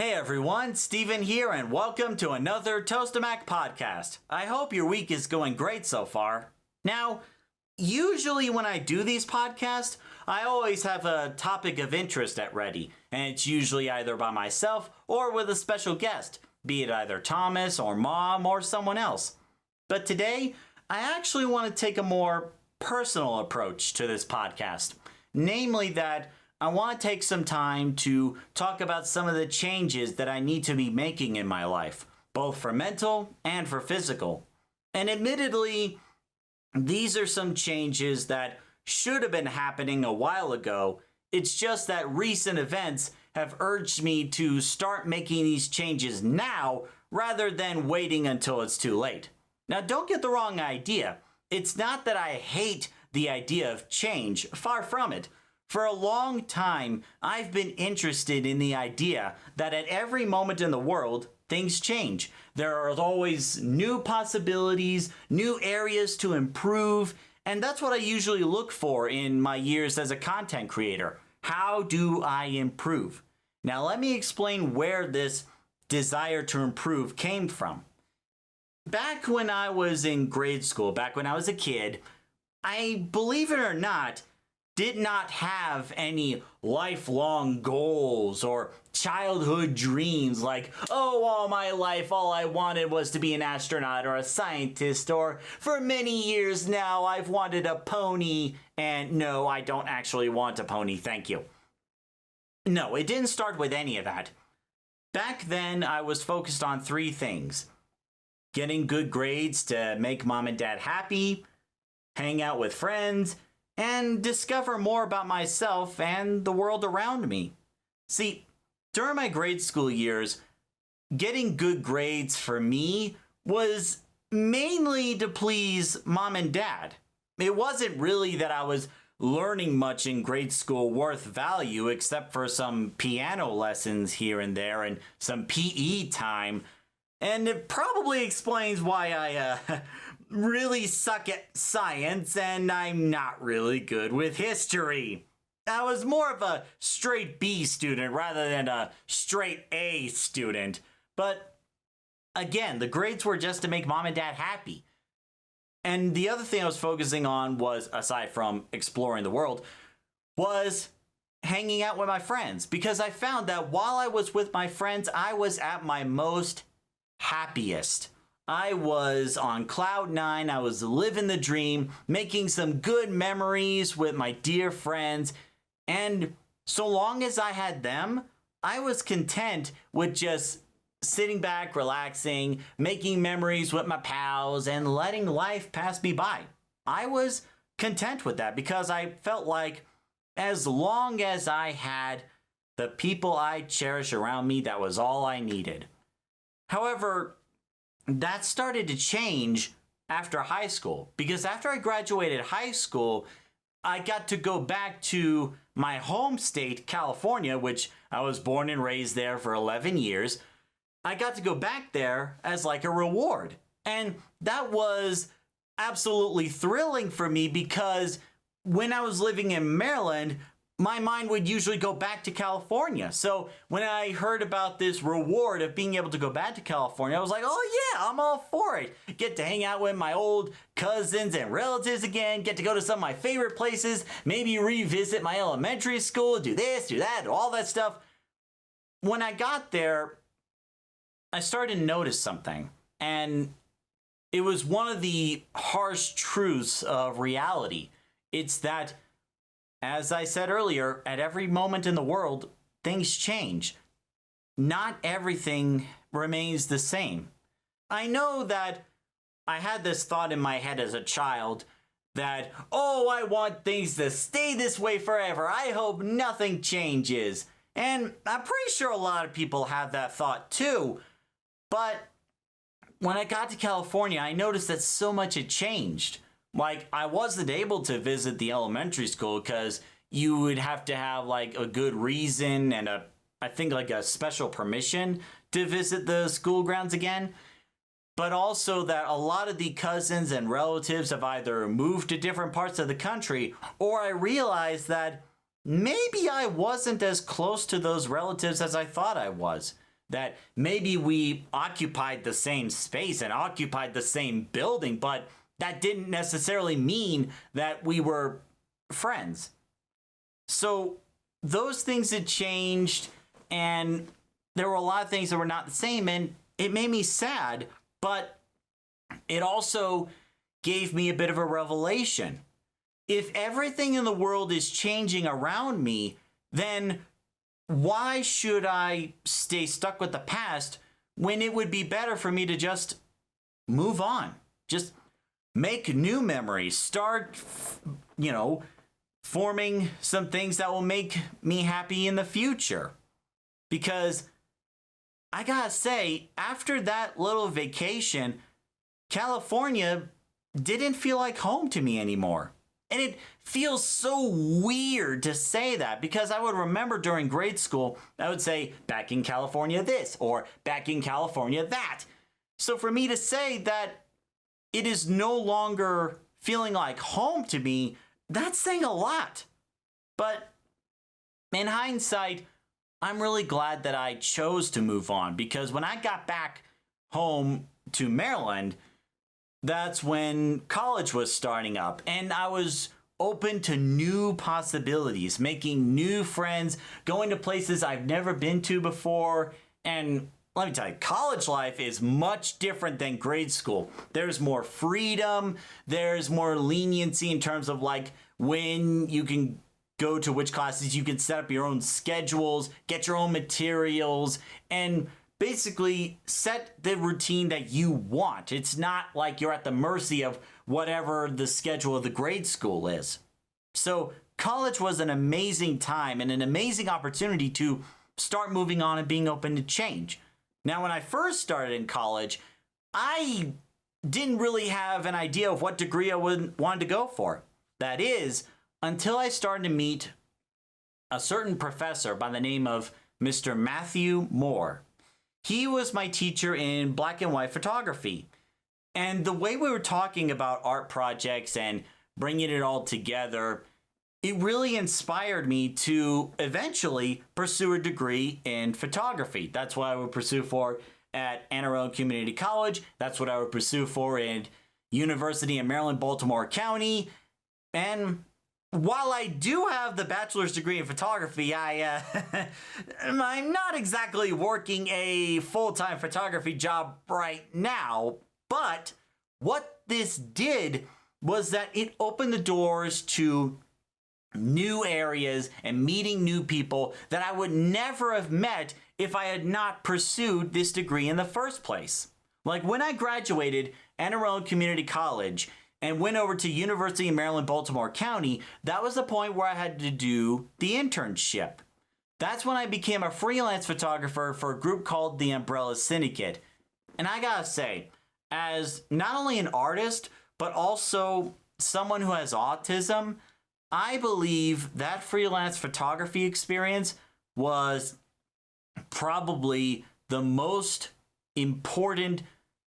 Hey everyone, Steven here, and welcome to another Tostemac Podcast. I hope your week is going great so far. Now, usually when I do these podcasts, I always have a topic of interest at ready, and it's usually either by myself or with a special guest, be it either Thomas or Mom or someone else. But today, I actually want to take a more personal approach to this podcast, namely that I want to take some time to talk about some of the changes that I need to be making in my life, both for mental and for physical. And admittedly, these are some changes that should have been happening a while ago. It's just that recent events have urged me to start making these changes now rather than waiting until it's too late. Now, don't get the wrong idea. It's not that I hate the idea of change, far from it. For a long time, I've been interested in the idea that at every moment in the world, things change. There are always new possibilities, new areas to improve, and that's what I usually look for in my years as a content creator. How do I improve? Now, let me explain where this desire to improve came from. Back when I was in grade school, back when I was a kid, I, believe it or not, did not have any lifelong goals or childhood dreams like, oh, all my life, all I wanted was to be an astronaut or a scientist, or for many years now, I've wanted a pony, and no, I don't actually want a pony, thank you. No, it didn't start with any of that. Back then, I was focused on three things: getting good grades to make mom and dad happy, hang out with friends, and discover more about myself and the world around me. See, during my grade school years, getting good grades for me was mainly to please mom and dad. It wasn't really that I was learning much in grade school worth value, except for some piano lessons here and there and some PE time. And it probably explains why I really suck at science and I'm not really good with history. I was more of a straight B student rather than a straight A student. But again, the grades were just to make mom and dad happy. And the other thing I was focusing on was, aside from exploring the world, was hanging out with my friends. Because I found that while I was with my friends, I was at my most happiest. I was on cloud nine. I was living the dream, making some good memories with my dear friends. And so long as I had them, I was content with just sitting back, relaxing, making memories with my pals, and letting life pass me by. I was content with that because I felt like as long as I had the people I cherish around me, that was all I needed. However, that started to change after high school, because after I graduated high school, I got to go back to my home state, California, which I was born and raised there for 11 years. I got to go back there as like a reward. And that was absolutely thrilling for me because when I was living in Maryland, my mind would usually go back to California. So when I heard about this reward of being able to go back to California, I was like, oh yeah, I'm all for it. Get to hang out with my old cousins and relatives again, get to go to some of my favorite places, maybe revisit my elementary school, do this, do that, all that stuff. When I got there, I started to notice something. And it was one of the harsh truths of reality. It's that, as I said earlier, at every moment in the world, things change. Not everything remains the same. I know that I had this thought in my head as a child that, oh, I want things to stay this way forever. I hope nothing changes. And I'm pretty sure a lot of people have that thought too. But when I got to California, I noticed that so much had changed. Like, I wasn't able to visit the elementary school because you would have to have like a good reason and I think like a special permission to visit the school grounds again. But also that a lot of the cousins and relatives have either moved to different parts of the country, or I realized that maybe I wasn't as close to those relatives as I thought I was. that maybe we occupied the same space and occupied the same building, but that didn't necessarily mean that we were friends. So those things had changed, and there were a lot of things that were not the same, and it made me sad, but it also gave me a bit of a revelation. If everything in the world is changing around me, then why should I stay stuck with the past when it would be better for me to just move on? Just make new memories, start, forming some things that will make me happy in the future. Because I gotta say, after that little vacation, California didn't feel like home to me anymore. And it feels so weird to say that, because I would remember during grade school, I would say, back in California this, or back in California that. So for me to say that it is no longer feeling like home to me, that's saying a lot. But in hindsight, I'm really glad that I chose to move on, because when I got back home to Maryland, that's when college was starting up, and I was open to new possibilities, making new friends, going to places I've never been to before. And let me tell you, college life is much different than grade school. There's more freedom, there's more leniency in terms of like when you can go to which classes, you can set up your own schedules, get your own materials, and basically set the routine that you want. It's not like you're at the mercy of whatever the schedule of the grade school is. So college was an amazing time and an amazing opportunity to start moving on and being open to change. Now, when I first started in college, I didn't really have an idea of what degree I wanted to go for. That is, until I started to meet a certain professor by the name of Mr. Matthew Moore. He was my teacher in black and white photography. And the way we were talking about art projects and bringing it all together, it really inspired me to eventually pursue a degree in photography. That's what I would pursue for at Anne Arundel Community College. That's what I would pursue for in University of Maryland, Baltimore County. And while I do have the bachelor's degree in photography, I'm not exactly working a full-time photography job right now. But what this did was that it opened the doors to new areas and meeting new people that I would never have met if I had not pursued this degree in the first place. Like when I graduated Anne Arundel Community College and went over to University of Maryland, Baltimore County, that was the point where I had to do the internship. That's when I became a freelance photographer for a group called the Umbrella Syndicate. And I gotta say, as not only an artist, but also someone who has autism, I believe that freelance photography experience was probably the most important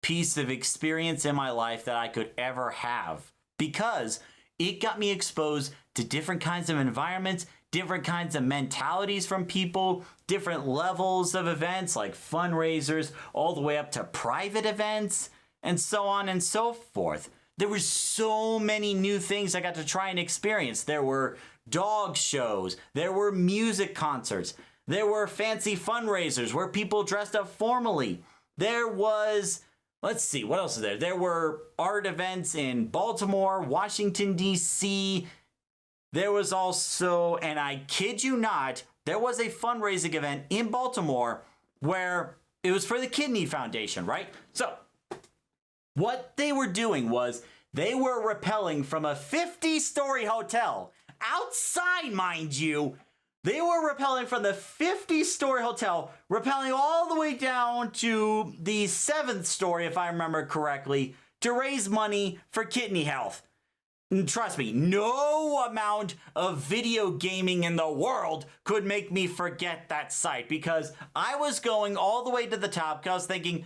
piece of experience in my life that I could ever have, because it got me exposed to different kinds of environments, different kinds of mentalities from people, different levels of events like fundraisers, all the way up to private events, and so on and so forth. There were so many new things I got to try and experience. There were dog shows, there were music concerts, there were fancy fundraisers where people dressed up formally. There was, let's see, what else is there? There were art events in Baltimore, Washington, D.C. There was also, and I kid you not, there was a fundraising event in Baltimore where it was for the Kidney Foundation, right? So what they were doing was they were rappelling from a 50-story hotel, outside, mind you. They were rappelling from the 50-story hotel, rappelling all the way down to the 7th story, if I remember correctly, to raise money for kidney health. And trust me, no amount of video gaming in the world could make me forget that sight, because I was going all the way to the top because I was thinking,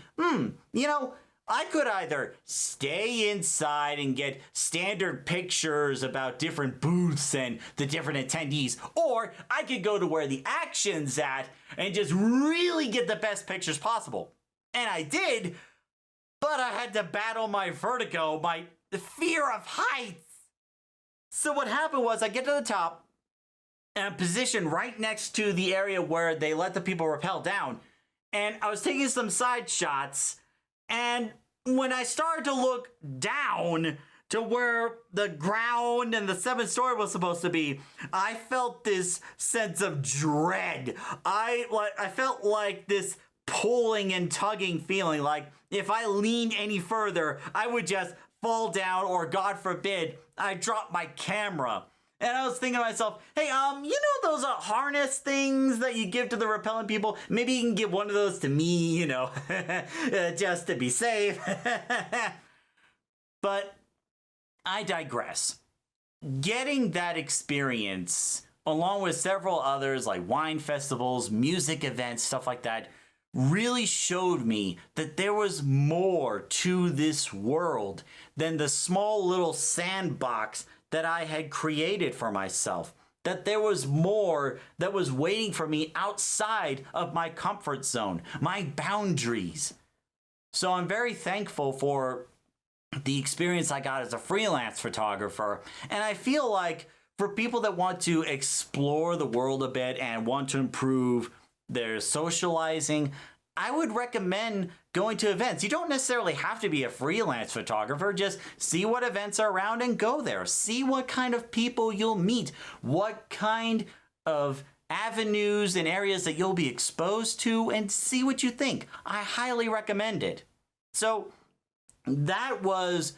I could either stay inside and get standard pictures about different booths and the different attendees, or I could go to where the action's at and just really get the best pictures possible. And I did, but I had to battle my vertigo, my fear of heights. So what happened was I get to the top and I'm positioned right next to the area where they let the people rappel down. And I was taking some side shots, and when I started to look down to where the ground and the 7th story was supposed to be, I felt this sense of dread. I felt like this pulling and tugging feeling, like if I leaned any further, I would just fall down, or God forbid, I drop my camera. And I was thinking to myself, hey, you know those harness things that you give to the repellent people? Maybe you can give one of those to me, just to be safe. But I digress. Getting that experience, along with several others like wine festivals, music events, stuff like that, really showed me that there was more to this world than the small little sandbox that I had created for myself. That there was more that was waiting for me outside of my comfort zone, my boundaries. So I'm very thankful for the experience I got as a freelance photographer. And I feel like for people that want to explore the world a bit and want to improve their socializing, I would recommend going to events. You don't necessarily have to be a freelance photographer. Just see what events are around and go there. See what kind of people you'll meet, what kind of avenues and areas that you'll be exposed to, and see what you think. I highly recommend it. So that was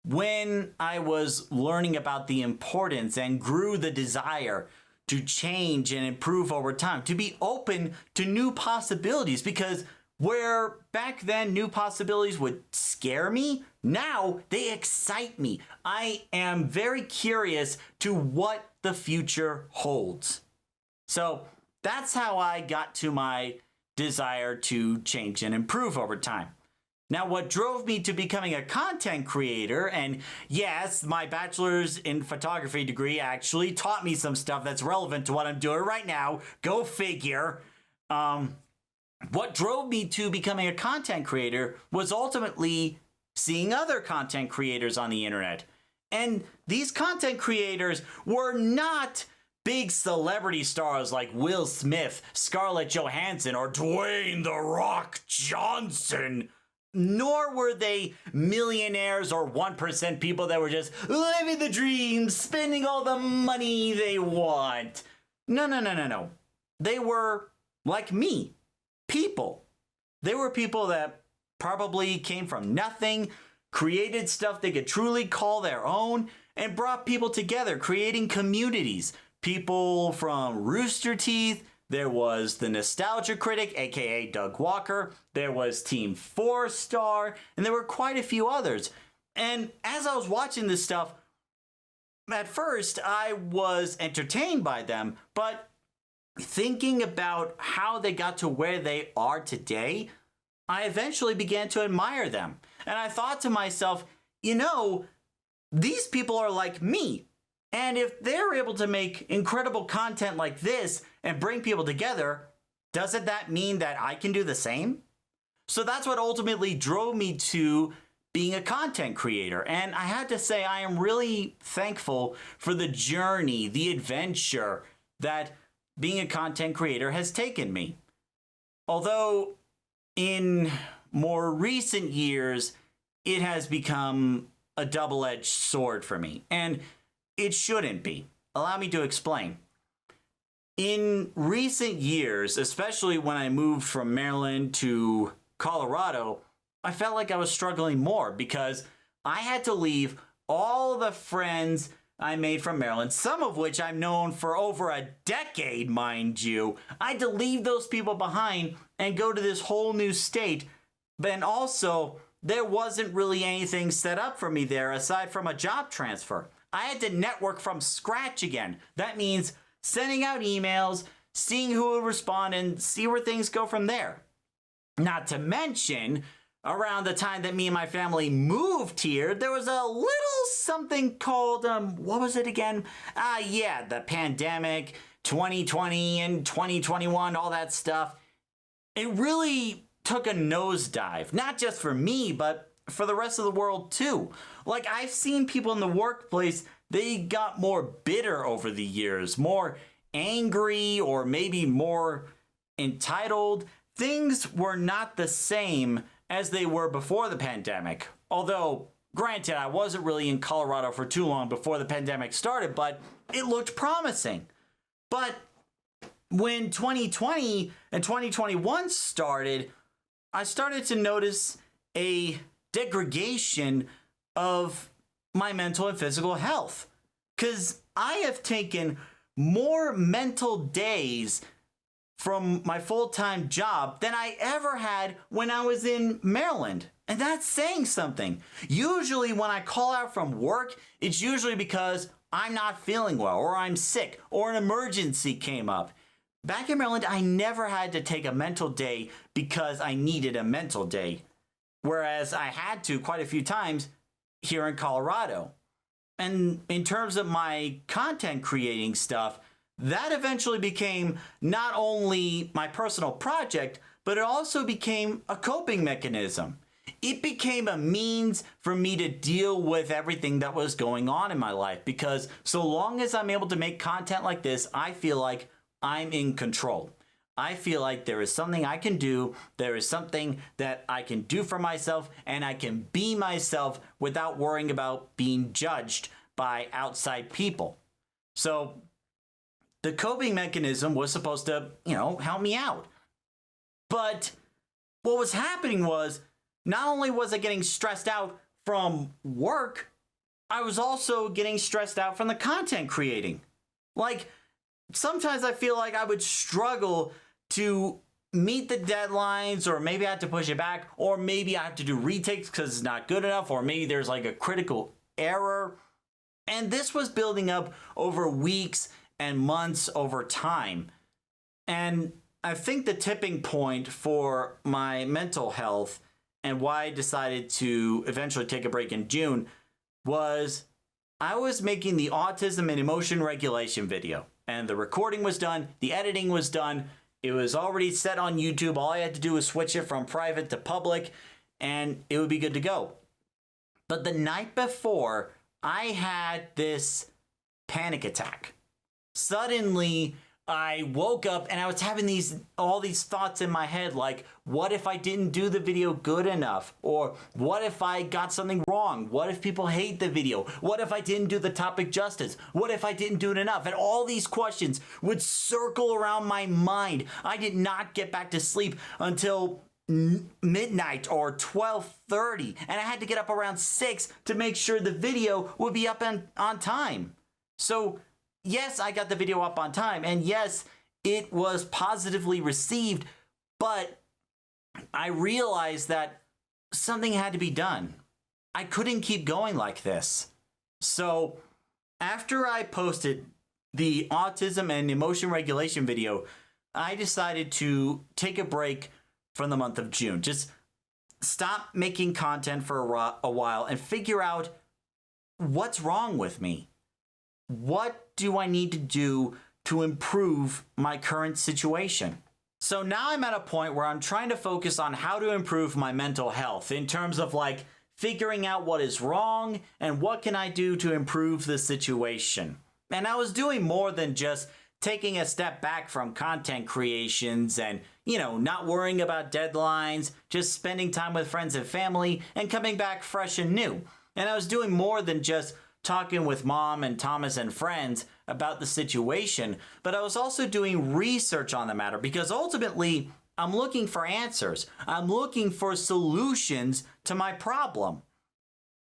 when I was learning about the importance and grew the desire to change and improve over time, to be open to new possibilities, because where back then new possibilities would scare me, now they excite me. I am very curious to what the future holds. So that's how I got to my desire to change and improve over time. Now, what drove me to becoming a content creator, and yes, my bachelor's in photography degree actually taught me some stuff that's relevant to what I'm doing right now. Go figure. What drove me to becoming a content creator was ultimately seeing other content creators on the internet. And these content creators were not big celebrity stars like Will Smith, Scarlett Johansson, or Dwayne "The Rock" Johnson. Nor were they millionaires or 1% people that were just living the dream, spending all the money they want. No. They were like me, people. They were people that probably came from nothing, created stuff they could truly call their own, and brought people together, creating communities. People from Rooster Teeth. There was the Nostalgia Critic, aka Doug Walker. There was Team 4-Star, and there were quite a few others. And as I was watching this stuff, at first I was entertained by them, but thinking about how they got to where they are today, I eventually began to admire them. And I thought to myself, these people are like me. And if they're able to make incredible content like this and bring people together, doesn't that mean that I can do the same? So that's what ultimately drove me to being a content creator. And I had to say, I am really thankful for the journey, the adventure that being a content creator has taken me. Although in more recent years, it has become a double-edged sword for me. And it shouldn't be. Allow me to explain. In recent years, especially when I moved from Maryland to Colorado, I felt like I was struggling more because I had to leave all the friends I made from Maryland, some of which I've known for over a decade, mind you. I had to leave those people behind and go to this whole new state. But also, there wasn't really anything set up for me there aside from a job transfer. I had to network from scratch again. That means sending out emails, seeing who would respond, and see where things go from there. Not to mention, around the time that me and my family moved here, there was a little something called, what was it again? Yeah, the pandemic, 2020 and 2021, all that stuff. It really took a nosedive, not just for me, but for the rest of the world too. Like, I've seen people in the workplace, they got more bitter over the years, more angry, or maybe more entitled. Things were not the same as they were before the pandemic. Although, granted, I wasn't really in Colorado for too long before the pandemic started, but it looked promising. But when 2020 and 2021 started, I started to notice a degradation of my mental and physical health. Because I have taken more mental days from my full-time job than I ever had when I was in Maryland. And that's saying something. Usually when I call out from work, it's usually because I'm not feeling well, or I'm sick, or an emergency came up. Back in Maryland, I never had to take a mental day because I needed a mental day. Whereas I had to quite a few times here in Colorado. And in terms of my content creating stuff, that eventually became not only my personal project, but it also became a coping mechanism. It became a means for me to deal with everything that was going on in my life, because so long as I'm able to make content like this, I feel like I'm in control. I feel like there is something I can do, there is something that I can do for myself, and I can be myself without worrying about being judged by outside people. So the coping mechanism was supposed to, help me out. But what was happening was, not only was I getting stressed out from work, I was also getting stressed out from the content creating. Like, sometimes I feel like I would struggle to meet the deadlines, or maybe I have to push it back, or maybe I have to do retakes because it's not good enough, or maybe there's like a critical error. And this was building up over weeks and months over time. And I think the tipping point for my mental health and why I decided to eventually take a break in June was I was making the autism and emotion regulation video. And the recording was done, the editing was done, it was already set on YouTube. All I had to do was switch it from private to public, and it would be good to go. But the night before, I had this panic attack. Suddenly, I woke up and I was having all these thoughts in my head, like, what if I didn't do the video good enough? Or what if I got something wrong? What if people hate the video? What if I didn't do the topic justice? What if I didn't do it enough? And all these questions would circle around my mind. I did not get back to sleep until midnight or 12:30, and I had to get up around 6 to make sure the video would be up on time. So yes, I got the video up on time, and yes, it was positively received, but I realized that something had to be done. I couldn't keep going like this. So after I posted the autism and emotion regulation video, I decided to take a break from the month of June. Just stop making content for a while and figure out what's wrong with me. What do I need to do to improve my current situation? So now I'm at a point where I'm trying to focus on how to improve my mental health in terms of like figuring out what is wrong and what can I do to improve the situation. And I was doing more than just taking a step back from content creations and, not worrying about deadlines, just spending time with friends and family and coming back fresh and new. And I was doing more than just talking with Mom and Thomas and friends about the situation, but I was also doing research on the matter because ultimately I'm looking for answers. I'm looking for solutions to my problem.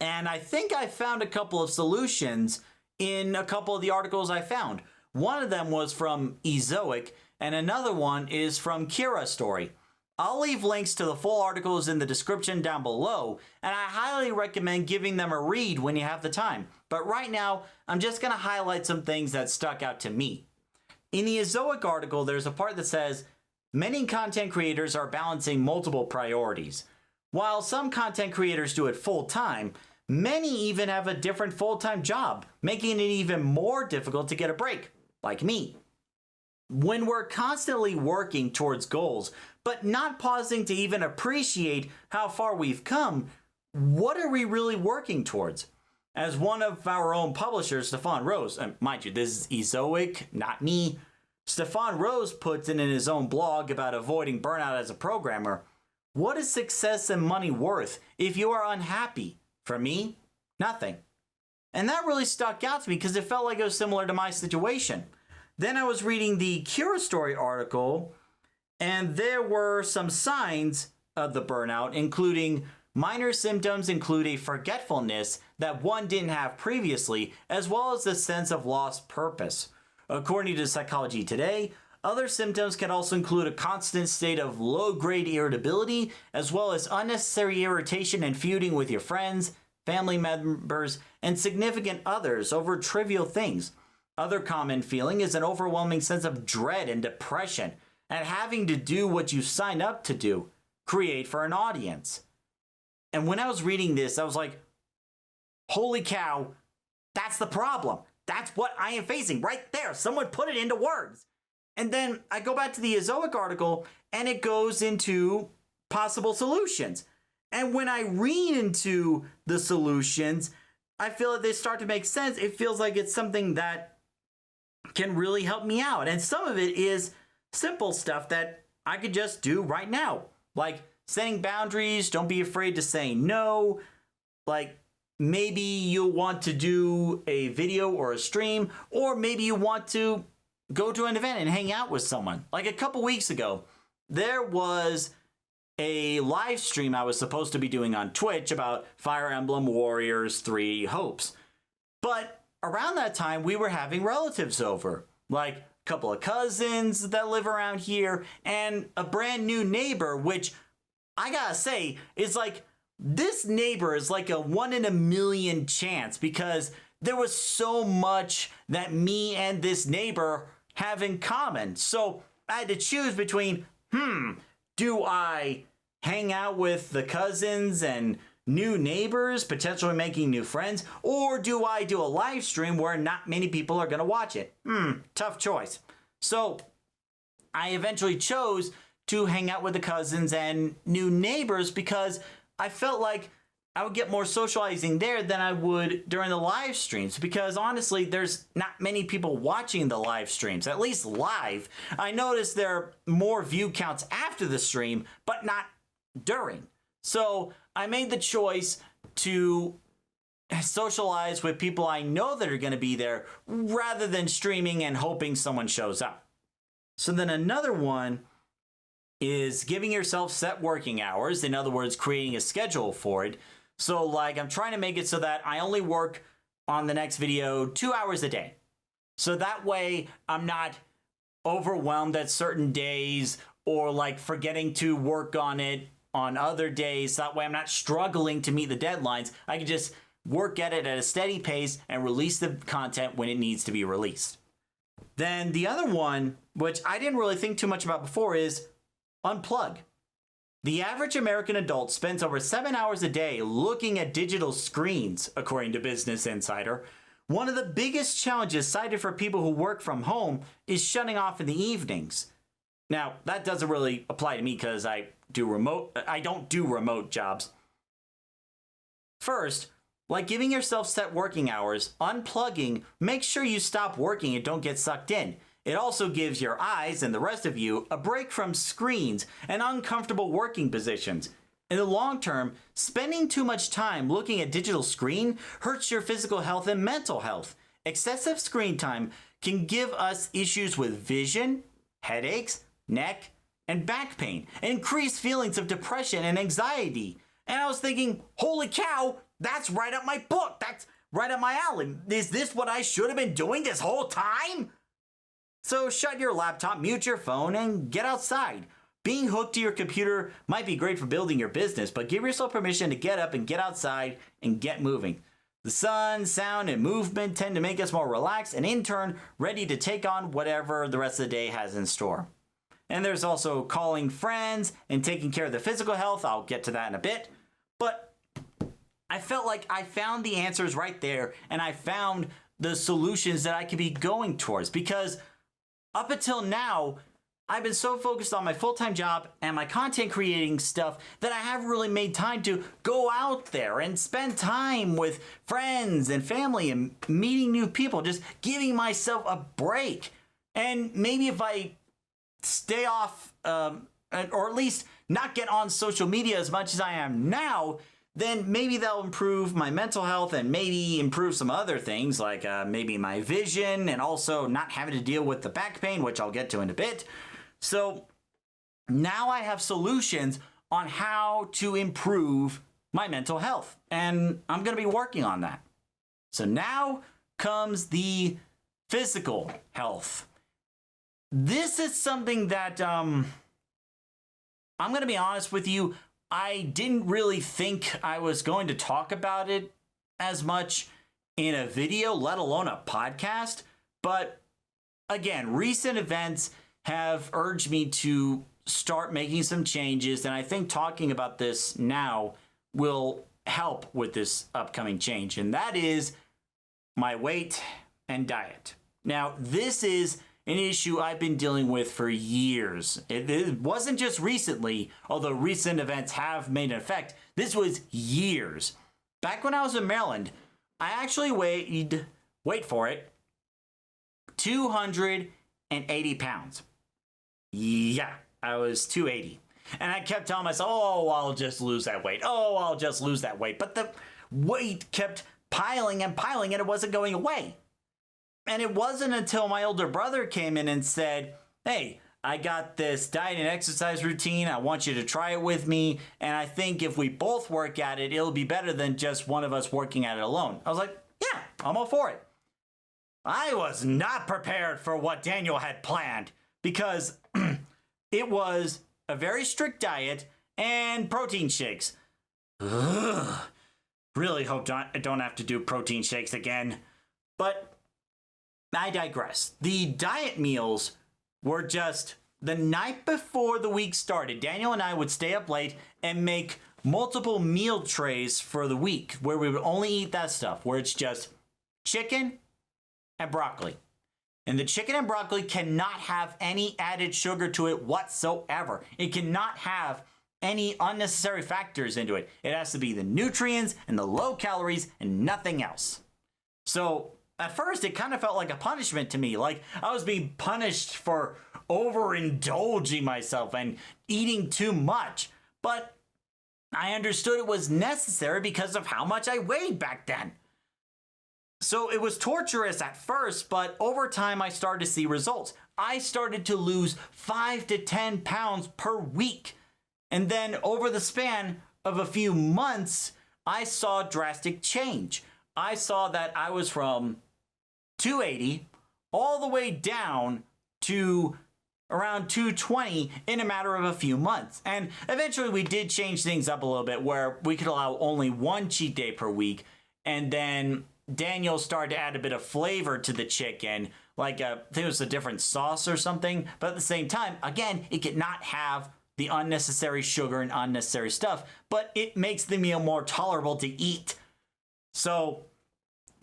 And I think I found a couple of solutions in a couple of the articles I found. One of them was from Ezoic, and another one is from Kira's story. I'll leave links to the full articles in the description down below, and I highly recommend giving them a read when you have the time. But right now, I'm just going to highlight some things that stuck out to me. In the Ezoic article, there's a part that says, many content creators are balancing multiple priorities. While some content creators do it full time, many even have a different full-time job, making it even more difficult to get a break, like me. When we're constantly working towards goals, but not pausing to even appreciate how far we've come, what are we really working towards? As one of our own publishers, Stefan Rose, and mind you, this is Ezoic, not me, Stefan Rose puts it in his own blog about avoiding burnout as a programmer. What is success and money worth if you are unhappy? For me, nothing. And that really stuck out to me because it felt like it was similar to my situation. Then I was reading the Cure Story article, and there were some signs of the burnout, including minor symptoms include a forgetfulness that one didn't have previously, as well as a sense of lost purpose. According to Psychology Today, other symptoms can also include a constant state of low-grade irritability, as well as unnecessary irritation and feuding with your friends, family members, and significant others over trivial things. Other common feeling is an overwhelming sense of dread and depression at having to do what you sign up to do, create for an audience. And when I was reading this, I was like, holy cow, that's the problem. That's what I am facing right there. Someone put it into words. And then I go back to the Ezoic article, and it goes into possible solutions. And when I read into the solutions, I feel that they start to make sense. It feels like it's something that can really help me out. And some of it is simple stuff that I could just do right now. Like setting boundaries, don't be afraid to say no. Like maybe you'll want to do a video or a stream, or maybe you want to go to an event and hang out with someone. Like a couple weeks ago, there was a live stream I was supposed to be doing on Twitch about Fire Emblem Warriors 3 Hopes. But around that time, we were having relatives over, like a couple of cousins that live around here and a brand new neighbor, which I gotta say is like, this neighbor is like a 1 in a million chance because there was so much that me and this neighbor have in common. So I had to choose between, do I hang out with the cousins and new neighbors, potentially making new friends, or do I do a live stream where not many people are going to watch it? Tough choice. So I eventually chose to hang out with the cousins and new neighbors because I felt like I would get more socializing there than I would during the live streams, because honestly, there's not many people watching the live streams, at least live. I noticed there are more view counts after the stream, but not during. So I made the choice to socialize with people I know that are going to be there rather than streaming and hoping someone shows up. So then another one is giving yourself set working hours. In other words, creating a schedule for it. So like I'm trying to make it so that I only work on the next video 2 hours a day. So that way I'm not overwhelmed at certain days or like forgetting to work on it on other days. That way I'm not struggling to meet the deadlines. I can just work at it at a steady pace and release the content when it needs to be released. Then the other one, which I didn't really think too much about before, is unplug. The average American adult spends over 7 hours a day looking at digital screens, according to Business Insider. One of the biggest challenges cited for people who work from home is shutting off in the evenings. Now, that doesn't really apply to me because I don't do remote jobs. First, like giving yourself set working hours, unplugging makes sure you stop working and don't get sucked in. It also gives your eyes and the rest of you a break from screens and uncomfortable working positions. In the long term, spending too much time looking at digital screen hurts your physical health and mental health. Excessive screen time can give us issues with vision, headaches, neck, and back pain, and increased feelings of depression and anxiety. And I was thinking, holy cow, that's right up my book. That's right up my alley. Is this what I should have been doing this whole time? So shut your laptop, mute your phone, and get outside. Being hooked to your computer might be great for building your business, but give yourself permission to get up and get outside and get moving. The sun, sound, and movement tend to make us more relaxed and in turn ready to take on whatever the rest of the day has in store. And there's also calling friends and taking care of the physical health. I'll get to that in a bit. But I felt like I found the answers right there, and I found the solutions that I could be going towards, because up until now, I've been so focused on my full-time job and my content creating stuff that I haven't really made time to go out there and spend time with friends and family and meeting new people, just giving myself a break. And maybe if I stay off, or at least not get on social media as much as I am now, then maybe that'll improve my mental health and maybe improve some other things like maybe my vision and also not having to deal with the back pain, which I'll get to in a bit. So now I have solutions on how to improve my mental health, and I'm going to be working on that. So now comes the physical health. This is something that I'm going to be honest with you, I didn't really think I was going to talk about it as much in a video, let alone a podcast. But again, recent events have urged me to start making some changes, and I think talking about this now will help with this upcoming change, and that is my weight and diet. Now, this is an issue I've been dealing with for years. It wasn't just recently, although recent events have made an effect. This was years. Back when I was in Maryland, I actually weighed, wait for it, 280 pounds. Yeah, I was 280. And I kept telling myself, oh, I'll just lose that weight. Oh, I'll just lose that weight. But the weight kept piling and piling, and it wasn't going away. And it wasn't until my older brother came in and said, hey, I got this diet and exercise routine. I want you to try it with me. And I think if we both work at it, it'll be better than just one of us working at it alone. I was like, yeah, I'm all for it. I was not prepared for what Daniel had planned, because it was a very strict diet and protein shakes. Ugh. Really hope I don't have to do protein shakes again. But I digress. The diet meals were just the night before the week started. Daniel and I would stay up late and make multiple meal trays for the week where we would only eat that stuff, where it's just chicken and broccoli. And the chicken and broccoli cannot have any added sugar to it whatsoever. It cannot have any unnecessary factors into it. It has to be the nutrients and the low calories and nothing else. So at first, it kind of felt like a punishment to me. Like I was being punished for overindulging myself and eating too much. But I understood it was necessary because of how much I weighed back then. So it was torturous at first, but over time I started to see results. I started to lose 5 to 10 pounds per week. And then over the span of a few months, I saw drastic change. I saw that I was from 280 all the way down to around 220 in a matter of a few months. And eventually we did change things up a little bit where we could allow only one cheat day per week. And then Daniel started to add a bit of flavor to the chicken, like I think it was a different sauce or something. But at the same time, again, it could not have the unnecessary sugar and unnecessary stuff, but it makes the meal more tolerable to eat. So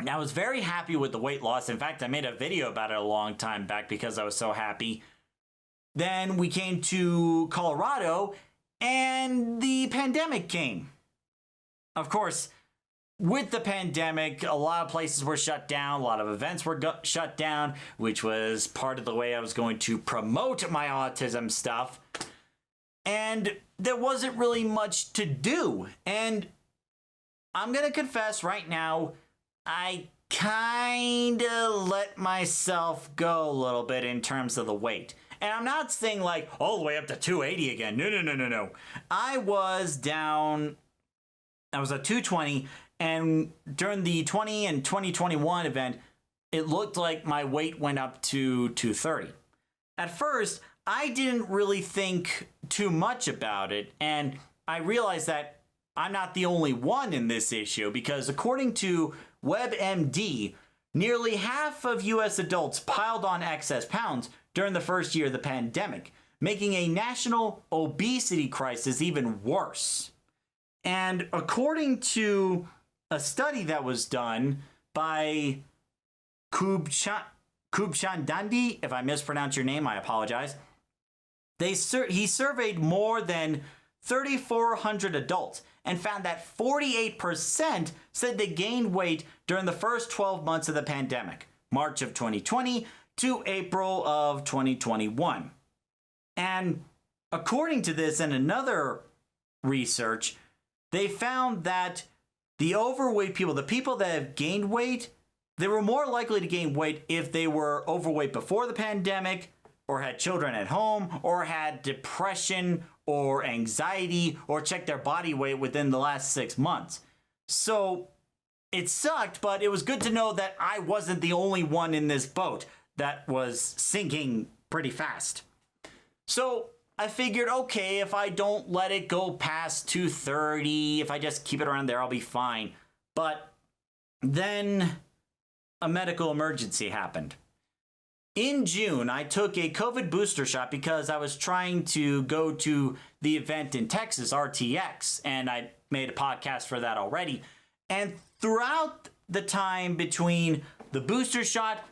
I was very happy with the weight loss. In fact, I made a video about it a long time back because I was so happy. Then we came to Colorado and the pandemic came. Of course, with the pandemic, a lot of places were shut down. A lot of events were shut down, which was part of the way I was going to promote my autism stuff. And there wasn't really much to do. And I'm going to confess right now, I kind of let myself go a little bit in terms of the weight. And I'm not saying like all the way up to 280 again. No. I was at 220. And during the 20 and 2021 event, it looked like my weight went up to 230. At first, I didn't really think too much about it. And I realized that I'm not the only one in this issue, because according to WebMD, nearly half of US adults piled on excess pounds during the first year of the pandemic. making a national obesity crisis even worse. And according to a study that was done by Kubchandandi, if I mispronounce your name, I apologize. He surveyed more than 3,400 adults and found that 48% said they gained weight during the first 12 months of the pandemic, March of 2020 to April of 2021. And according to this and another research, they found that the overweight people, the people that have gained weight, they were more likely to gain weight if they were overweight before the pandemic, or had children at home, or had depression or anxiety, or checked their body weight within the last 6 months. So it sucked, but it was good to know that I wasn't the only one in this boat that was sinking pretty fast. So I figured, okay, if I don't let it go past 230, if I just keep it around there, I'll be fine. But then a medical emergency happened. In June, I took a COVID booster shot because I was trying to go to the event in Texas, RTX, and I made a podcast for that already. And throughout the time between the booster shot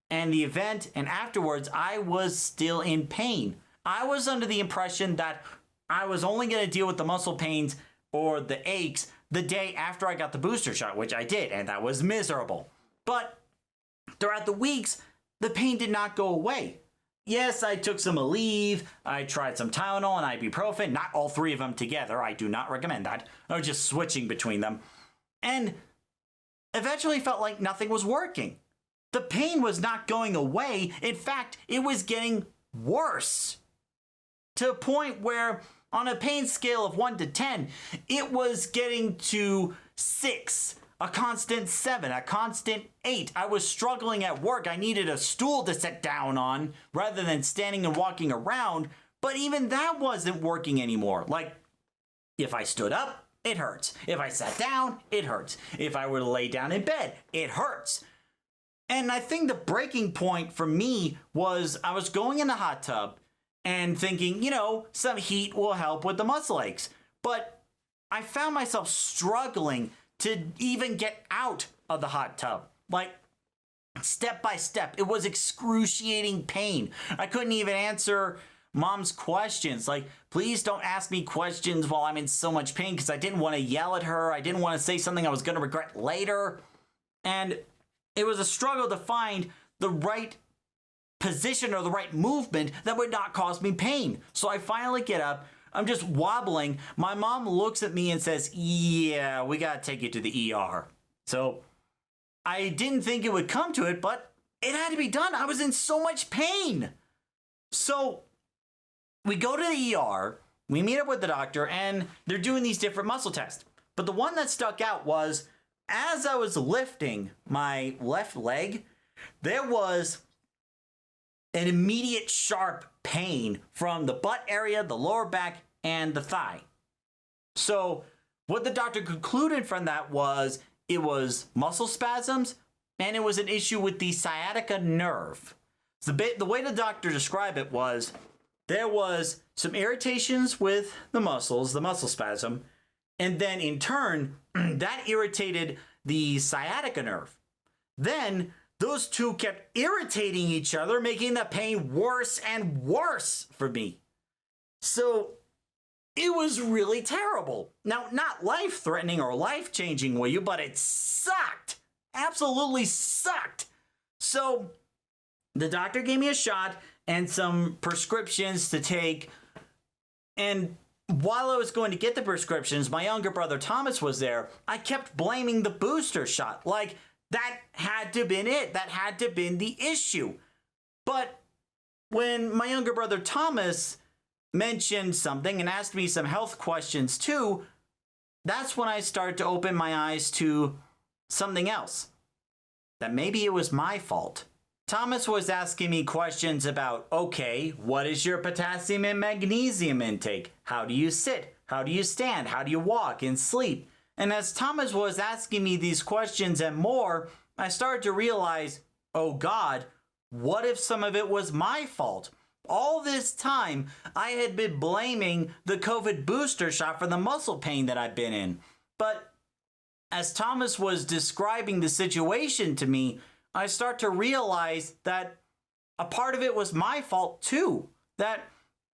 and the event and afterwards, I was still in pain. I was under the impression that I was only going to deal with the muscle pains or the aches the day after I got the booster shot, which I did, and that was miserable. But throughout the weeks, the pain did not go away. Yes, I took some Aleve, I tried some Tylenol and ibuprofen, not all three of them together. I do not recommend that. I was just switching between them. And eventually felt like nothing was working. The pain was not going away. In fact, it was getting worse. To a point where, on a pain scale of 1 to 10, it was getting to 6. A constant 7, a constant 8. I was struggling at work. I needed a stool to sit down on rather than standing and walking around. But even that wasn't working anymore. Like, if I stood up, it hurts. If I sat down, it hurts. If I were to lay down in bed, it hurts. And I think the breaking point for me was I was going in the hot tub and thinking, some heat will help with the muscle aches. But I found myself struggling to even get out of the hot tub. Like, step by step, it was excruciating pain. I couldn't even answer Mom's questions. Like, please don't ask me questions while I'm in so much pain, because I didn't want to yell at her. I didn't want to say something I was going to regret later. And it was a struggle to find the right position or the right movement that would not cause me pain. So I finally get up. I'm just wobbling. My mom looks at me and says, yeah, we got to take you to the ER. So I didn't think it would come to it, but it had to be done. I was in so much pain. So we go to the ER, we meet up with the doctor, and they're doing these different muscle tests. But the one that stuck out was, as I was lifting my left leg, there was an immediate sharp pain from the butt area, the lower back, and the thigh. So what the doctor concluded from that was it was muscle spasms and it was an issue with the sciatica nerve. So the way the doctor described it was there was some irritations with the muscles, the muscle spasm, and then in turn, that irritated the sciatica nerve. Then those two kept irritating each other, making the pain worse and worse for me. So it was really terrible. Now, not life-threatening or life-changing with you, but it sucked. Absolutely sucked. So the doctor gave me a shot and some prescriptions to take. And while I was going to get the prescriptions, my younger brother Thomas was there. I kept blaming the booster shot. Like, that had to have been it. That had to have been the issue. But when my younger brother Thomas mentioned something and asked me some health questions too, that's when I started to open my eyes to something else. That maybe it was my fault. Thomas was asking me questions about, okay, what is your potassium and magnesium intake? How do you sit? How do you stand? How do you walk and sleep? And as Thomas was asking me these questions and more, I started to realize, oh God, what if some of it was my fault? All this time, I had been blaming the COVID booster shot for the muscle pain that I've been in. But as Thomas was describing the situation to me, I start to realize that a part of it was my fault too. That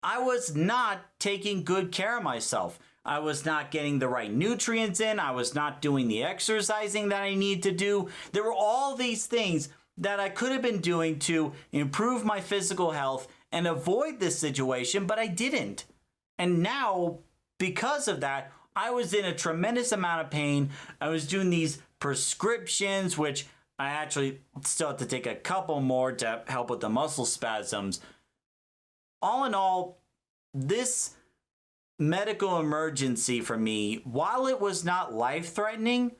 I was not taking good care of myself. I was not getting the right nutrients in. I was not doing the exercising that I need to do. There were all these things that I could have been doing to improve my physical health and avoid this situation, but I didn't. And now, because of that, I was in a tremendous amount of pain. I was doing these prescriptions, which I actually still have to take a couple more to help with the muscle spasms. All in all, this medical emergency for me, while it was not life-threatening,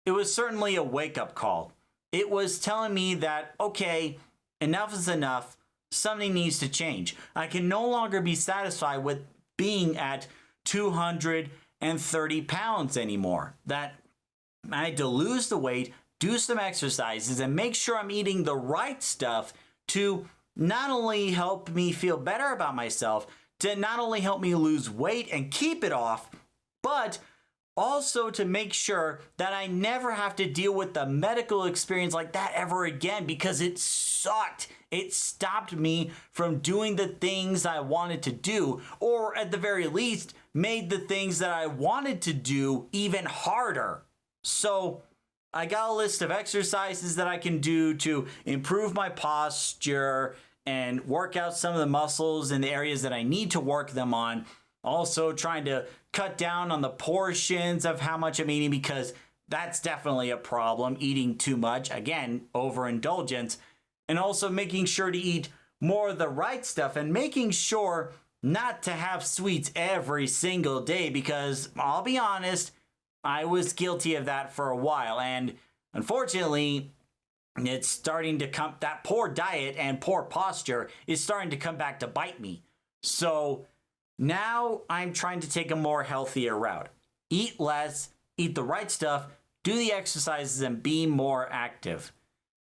it was certainly a wake-up call. It was telling me that, okay, enough is enough. Something needs to change. I can no longer be satisfied with being at 230 pounds anymore. That I had to lose the weight, do some exercises, and make sure I'm eating the right stuff to not only help me feel better about myself, to not only help me lose weight and keep it off, but also to make sure that I never have to deal with the medical experience like that ever again, because it sucked. It stopped me from doing the things I wanted to do, or at the very least, made the things that I wanted to do even harder. So I got a list of exercises that I can do to improve my posture and work out some of the muscles in the areas that I need to work them on. Also trying to cut down on the portions of how much I'm eating, because that's definitely a problem, eating too much. Again, overindulgence. And also making sure to eat more of the right stuff and making sure not to have sweets every single day, because I'll be honest, I was guilty of that for a while. And unfortunately, it's starting to come, that poor diet and poor posture is starting to come back to bite me. So now I'm trying to take a more healthier route. Eat less, eat the right stuff, do the exercises, and be more active.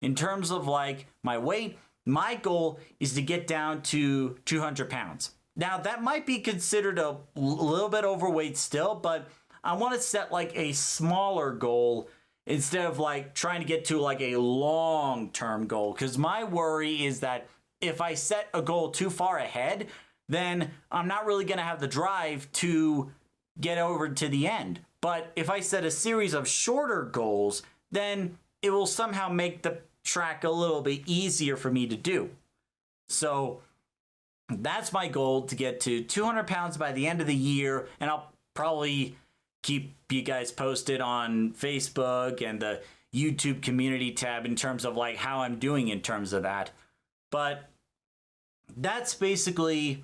In terms of like my weight, my goal is to get down to 200 pounds. Now that might be considered a little bit overweight still, but I want to set like a smaller goal instead of like trying to get to like a long-term goal. Because my worry is that if I set a goal too far ahead, then I'm not really going to have the drive to get over to the end. But if I set a series of shorter goals, then it will somehow make the track a little bit easier for me to do. So that's my goal, to get to 200 pounds by the end of the year. And I'll probably keep you guys posted on Facebook and the YouTube community tab in terms of like how I'm doing in terms of that. But that's basically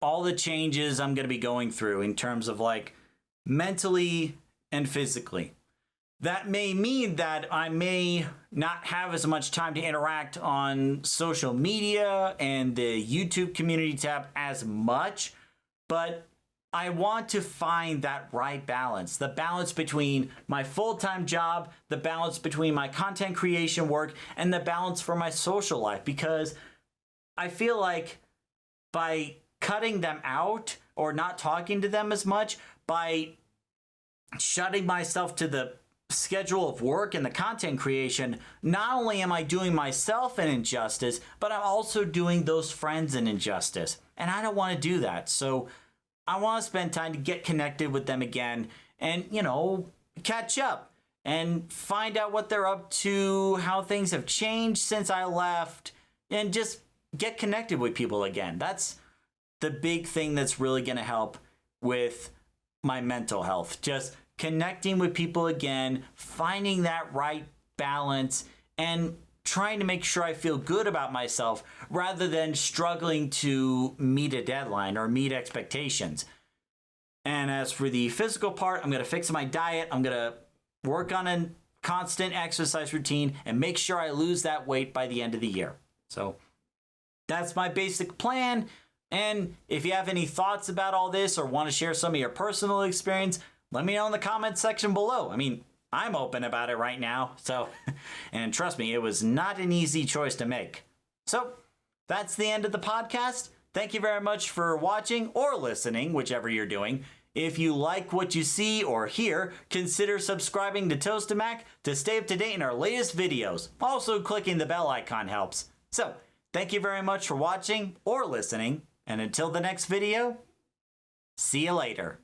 all the changes I'm going to be going through in terms of like mentally and physically. That may mean that I may not have as much time to interact on social media and the YouTube community tab as much, but I want to find that right balance. The balance between my full-time job, the balance between my content creation work, and the balance for my social life, because I feel like by cutting them out or not talking to them as much, by shutting myself to the schedule of work and the content creation, not only am I doing myself an injustice, but I'm also doing those friends an injustice. And I don't want to do that. So I want to spend time to get connected with them again and, you know, catch up and find out what they're up to, how things have changed since I left, and just get connected with people again. That's the big thing that's really going to help with my mental health. Just connecting with people again, finding that right balance, and trying to make sure I feel good about myself rather than struggling to meet a deadline or meet expectations. And as for the physical part, I'm going to fix my diet. I'm going to work on a constant exercise routine and make sure I lose that weight by the end of the year. So that's my basic plan. And if you have any thoughts about all this or want to share some of your personal experience, let me know in the comments section below. I mean, I'm open about it right now. So, and trust me, it was not an easy choice to make. So that's the end of the podcast. Thank you very much for watching or listening, whichever you're doing. If you like what you see or hear, consider subscribing to Tostemac to stay up to date in our latest videos. Also, clicking the bell icon helps. So, thank you very much for watching or listening, and until the next video, see you later.